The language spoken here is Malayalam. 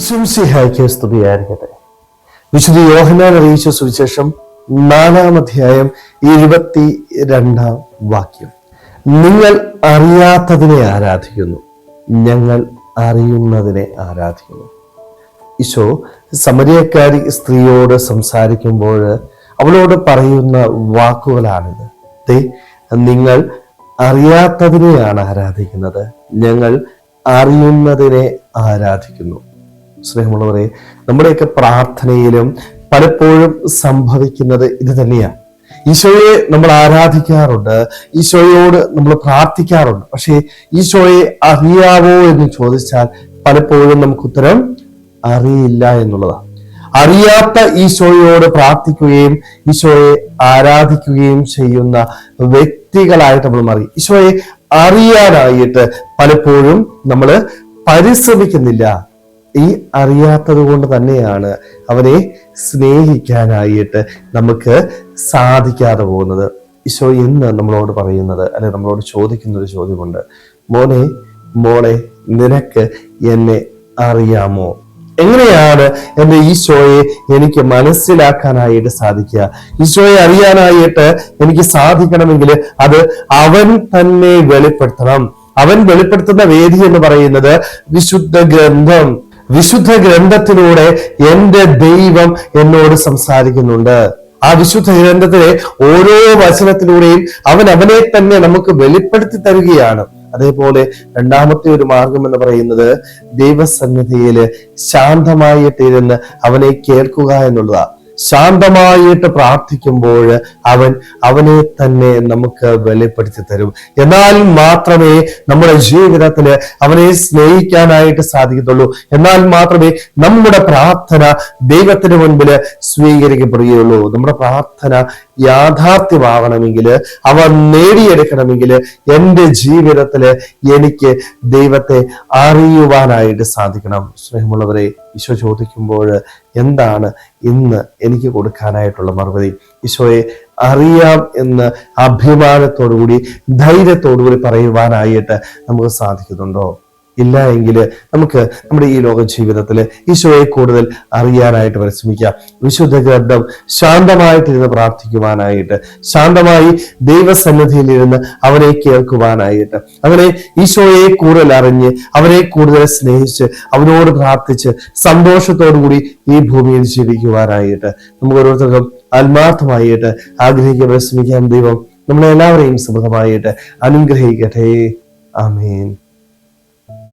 ഈശോമിശിഹായ്ക്ക് സ്തുതിയായിരിക്കട്ടെ. വിശുദ്ധ യോഹന്നാൻ അറിയിച്ച സുവിശേഷം 4-ാം അധ്യായം 22-ാം വാക്യം. നിങ്ങൾ അറിയാത്തതിനെ ആരാധിക്കുന്നു, ഞങ്ങൾ അറിയുന്നതിനെ ആരാധിക്കുന്നു. ഈശോ സമരിയക്കാരി സ്ത്രീയോട് സംസാരിക്കുമ്പോൾ അവളോട് പറയുന്ന വാക്കുകളാണിത്. നിങ്ങൾ അറിയാത്തതിനെയാണ് ആരാധിക്കുന്നത്, ഞങ്ങൾ അറിയുന്നതിനെ ആരാധിക്കുന്നു. സ്നേഹമുള്ളവരെ, നമ്മുടെയൊക്കെ പ്രാർത്ഥനയിലും പലപ്പോഴും സംഭവിക്കുന്നത് ഇത് തന്നെയാണ്. ഈശോയെ നമ്മൾ ആരാധിക്കാറുണ്ട്, ഈശോയോട് നമ്മൾ പ്രാർത്ഥിക്കാറുണ്ട്. പക്ഷേ ഈശോയെ അറിയാവോ എന്ന് ചോദിച്ചാൽ പലപ്പോഴും നമുക്ക് ഉത്തരം അറിയില്ല എന്നുള്ളതാണ്. അറിയാത്ത ഈശോയോട് പ്രാർത്ഥിക്കുകയും ഈശോയെ ആരാധിക്കുകയും ചെയ്യുന്ന വ്യക്തികളായിട്ട് നമ്മൾ മാറി. ഈശോയെ അറിയാനായിട്ട് പലപ്പോഴും നമ്മൾ പരിശ്രമിക്കുന്നില്ല. ഈ അറിയാത്തത് കൊണ്ട് തന്നെയാണ് അവനെ സ്നേഹിക്കാനായിട്ട് നമുക്ക് സാധിക്കാതെ പോകുന്നത്. ഈശോ ഇന്ന് നമ്മളോട് പറയുന്നത്, അല്ലെ നമ്മളോട് ചോദിക്കുന്ന ഒരു ചോദ്യമുണ്ട്. മോളെ നിനക്ക് എന്നെ അറിയാമോ? എങ്ങനെയാണ് എന്റെ ഈശോയെ എനിക്ക് മനസ്സിലാക്കാനായിട്ട് സാധിക്കുക? ഈശോയെ അറിയാനായിട്ട് എനിക്ക് സാധിക്കണമെങ്കിൽ അത് അവൻ തന്നെ വെളിപ്പെടുത്തണം. അവൻ വെളിപ്പെടുത്തുന്ന വേദി എന്ന് പറയുന്നത് വിശുദ്ധ ഗ്രന്ഥം. വിശുദ്ധ ഗ്രന്ഥത്തിലൂടെ എന്റെ ദൈവം എന്നോട് സംസാരിക്കുന്നുണ്ട്. ആ വിശുദ്ധ ഗ്രന്ഥത്തിലെ ഓരോ വചനത്തിലൂടെയും അവൻ അവനെ തന്നെ നമുക്ക് വെളിപ്പെടുത്തി തരികയാണ്. അതേപോലെ രണ്ടാമത്തെ ഒരു മാർഗം എന്ന് പറയുന്നത് ദൈവസന്നിധിയില് ശാന്തമായിട്ടിരുന്ന് അവനെ കേൾക്കുക എന്നുള്ളതാണ്. ശാന്തമായിട്ട് പ്രാർത്ഥിക്കുമ്പോൾ അവനെ തന്നെ നമുക്ക് വെളിപ്പെടുത്തി തരും. എന്നാൽ മാത്രമേ നമ്മുടെ ജീവിതത്തില് അവനെ സ്നേഹിക്കാനായിട്ട് സാധിക്കത്തുള്ളൂ. എന്നാൽ മാത്രമേ നമ്മുടെ പ്രാർത്ഥന ദൈവത്തിന് മുൻപിൽ സ്വീകരിക്കപ്പെടുകയുള്ളൂ. നമ്മുടെ പ്രാർത്ഥന യാഥാർത്ഥ്യമാകണമെങ്കിൽ, അവ നേടിയെടുക്കണമെങ്കിൽ എൻ്റെ ജീവിതത്തില് എനിക്ക് ദൈവത്തെ അറിയുവാനായിട്ട് സാധിക്കണം. സ്നേഹമുള്ളവരെ, ഈശോ ചോദിക്കുമ്പോൾ എന്താണ് ഇന്ന് എനിക്ക് കൊടുക്കാനായിട്ടുള്ള മറുപടി? ഈശോയെ അറിയാം എന്ന് അഭിമാനത്തോടുകൂടി ധൈര്യത്തോടുകൂടി പറയുവാനായിട്ട് നമുക്ക് സാധിക്കുന്നുണ്ടോ? ഇല്ല എങ്കിൽ നമുക്ക് നമ്മുടെ ഈ ലോക ജീവിതത്തിൽ ഈശോയെ കൂടുതൽ അറിയാനായിട്ട് പരിശ്രമിക്കാം. വിശുദ്ധ ഗ്രന്ഥം ശാന്തമായിട്ടിരുന്ന് പ്രാർത്ഥിക്കുവാനായിട്ട്, ശാന്തമായി ദൈവസന്നിധിയിലിരുന്ന് അവനെ കേൾക്കുവാനായിട്ട്, അങ്ങനെ ഈശോയെ കൂടുതൽ അറിഞ്ഞ് അവനെ കൂടുതൽ സ്നേഹിച്ച് അവനോട് പ്രാർത്ഥിച്ച് സന്തോഷത്തോടുകൂടി ഈ ഭൂമിയിൽ ജീവിക്കുവാനായിട്ട് നമുക്ക് ഓരോരുത്തർക്കും ആത്മാർത്ഥമായിട്ട് ആഗ്രഹിക്കാൻ പരിശ്രമിക്കാൻ ദൈവം നമ്മളെല്ലാവരെയും സമൃദ്ധമായിട്ട് അനുഗ്രഹിക്കട്ടെ. ആമേൻ.